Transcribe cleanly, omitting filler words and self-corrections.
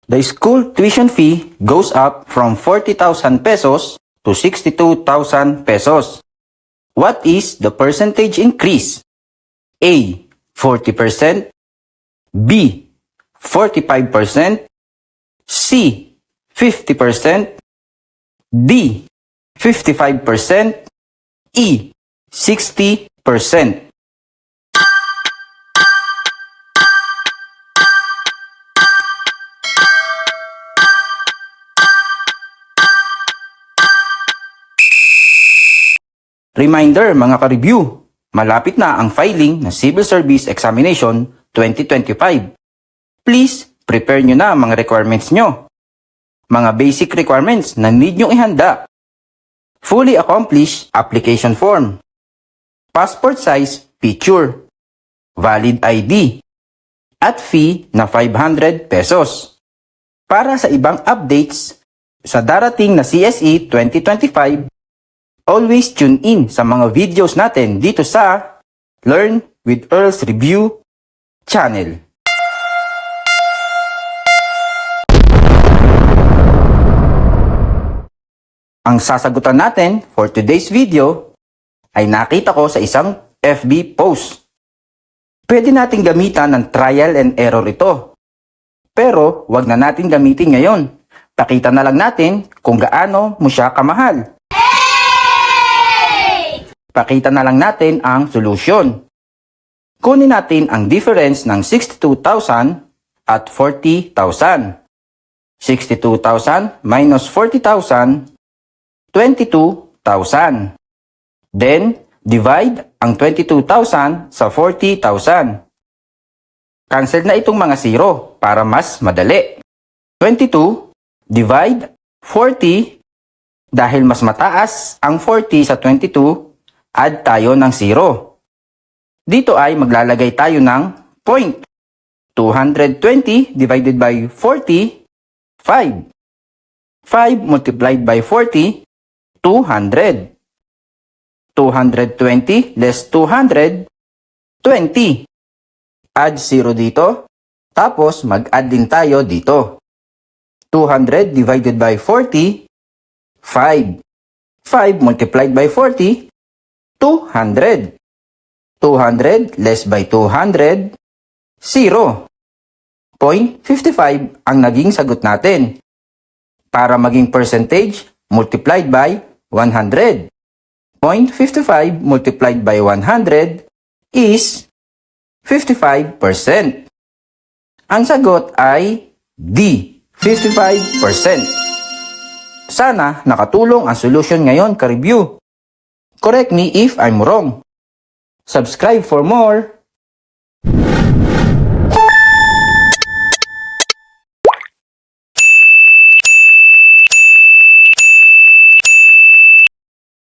The school tuition fee goes up from 40,000 pesos to 62,000 pesos. What is the percentage increase? A. 40%, B. 45%, C. 50%, D. 55%, E. 60%. Reminder mga ka-review, malapit na ang filing ng Civil Service Examination 2025. Please, prepare nyo na ang mga requirements nyo. Mga basic requirements na need nyo ihanda. Fully accomplished application form. Passport size picture. Valid ID. At fee na 500 pesos. Para sa ibang updates sa darating na CSE 2025, always tune in sa mga videos natin dito sa Learn with Earl's Review channel. Ang sasagutan natin for today's video ay nakita ko sa isang FB post. Pwede nating gamitan ng trial and error ito. Pero wag na natin gamitin ngayon. Pakita na lang natin kung gaano mo siya kamahal. Pakita na lang natin ang solusyon. Kunin natin ang difference ng 62,000 at 40,000. 62,000 minus 40,000, 22,000. Then, divide ang 22,000 sa 40,000. Cancel na itong mga zero para mas madali. 22 divide 40. Dahil mas mataas ang 40 sa 22, add tayo ng 0. Dito ay maglalagay tayo ng point. 220 divided by 40, 5. 5 multiplied by 40, 200. 220 less 200, 20. Add 0 dito. Tapos mag-add din tayo dito. 200 divided by 40, 5. 5 multiplied by 40, 200. 200 less by 200, 0. 0.55 ang naging sagot natin. Para maging percentage, multiplied by 100. 0.55 multiplied by 100 is 55%. Ang sagot ay D, 55%. Sana nakatulong ang solution ngayon ka-review. Correct me if I'm wrong. Subscribe for more.